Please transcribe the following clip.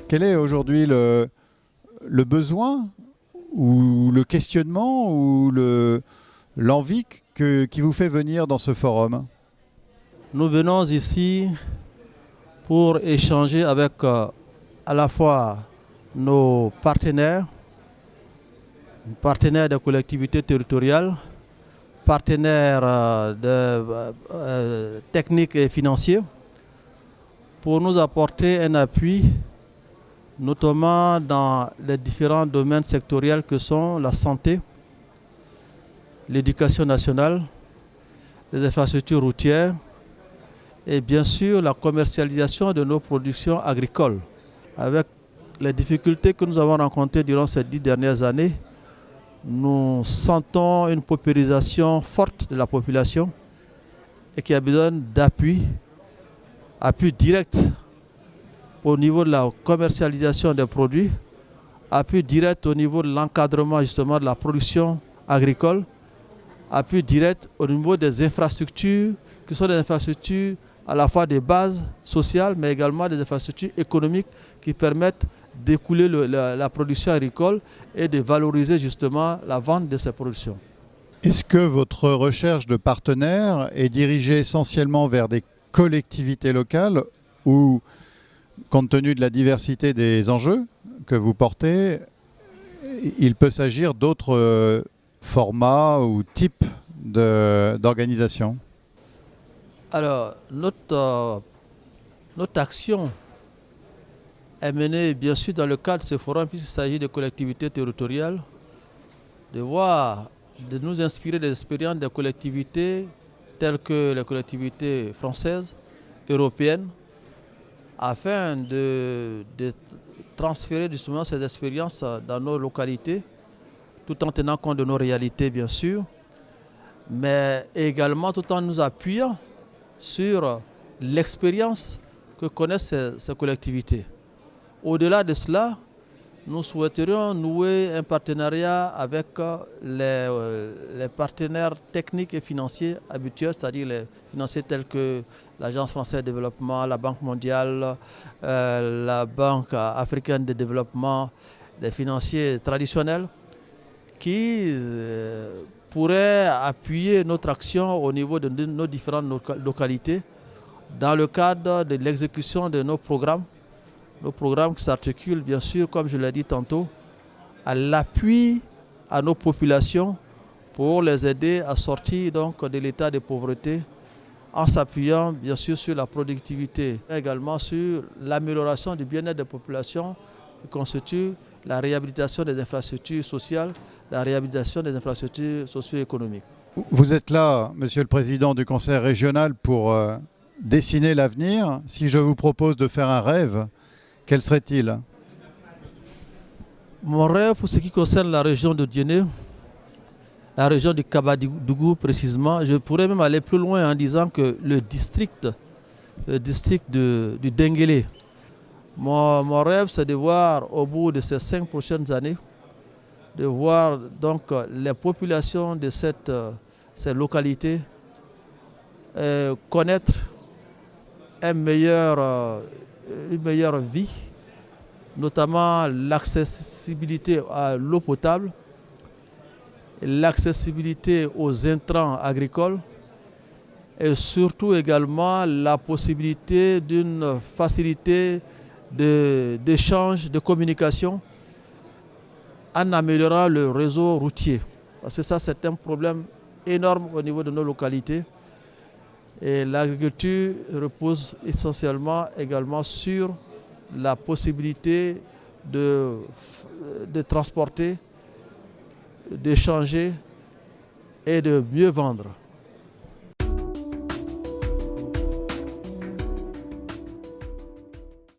Quel est aujourd'hui le besoin ou le questionnement ou l'envie qui vous fait venir dans ce forum? Nous venons ici pour échanger avec à la fois nos partenaires des collectivités territoriales, partenaires techniques et financiers, pour nous apporter un appui, notamment dans les différents domaines sectoriels que sont la santé, l'éducation nationale, les infrastructures routières et bien sûr la commercialisation de nos productions agricoles. Avec les difficultés que nous avons rencontrées durant ces 10 dernières années, nous sentons une paupérisation forte de la population et qui a besoin d'appui, appui direct au niveau de la commercialisation des produits, appui direct au niveau de l'encadrement justement de la production agricole, appui direct au niveau des infrastructures qui sont des infrastructures à la fois des bases sociales mais également des infrastructures économiques qui permettent d'écouler la production agricole et de valoriser justement la vente de ces productions. Est-ce que votre recherche de partenaires est dirigée essentiellement vers des collectivités locales ou, compte tenu de la diversité des enjeux que vous portez, il peut s'agir d'autres formats ou types d'organisation? Alors, notre action est menée bien sûr dans le cadre de ce forum puisqu'il s'agit de collectivités territoriales, de nous inspirer des expériences des collectivités telles que les collectivités françaises, européennes, afin de transférer justement ces expériences dans nos localités, tout en tenant compte de nos réalités bien sûr, mais également tout en nous appuyant sur l'expérience que connaissent ces collectivités. Au-delà de cela, nous souhaiterions nouer un partenariat avec les partenaires techniques et financiers habituels, c'est-à-dire les financiers tels que l'Agence française de développement, la Banque mondiale, la Banque africaine de développement, les financiers traditionnels qui pourraient appuyer notre action au niveau de nos différentes localités dans le cadre de l'exécution de nos programmes qui s'articulent bien sûr, comme je l'ai dit tantôt, à l'appui à nos populations pour les aider à sortir donc de l'état de pauvreté en s'appuyant bien sûr sur la productivité, mais également sur l'amélioration du bien-être des populations qui constitue la réhabilitation des infrastructures sociales, la réhabilitation des infrastructures socio-économiques. Vous êtes là, Monsieur le Président du Conseil régional, pour dessiner l'avenir. Si je vous propose de faire un rêve, quel serait-il? Mon rêve pour ce qui concerne la région de Djenné, la région du Kabadougou précisément, je pourrais même aller plus loin en disant que le district du Denguélé, mon rêve c'est de voir au bout de ces 5 prochaines années, de voir donc les populations de ces localités connaître une meilleure vie, notamment l'accessibilité à l'eau potable, l'accessibilité aux intrants agricoles et surtout également la possibilité d'une facilité d'échange, de communication en améliorant le réseau routier. Parce que ça, c'est un problème énorme au niveau de nos localités. Et l'agriculture repose essentiellement également sur la possibilité de transporter, d'échanger et de mieux vendre.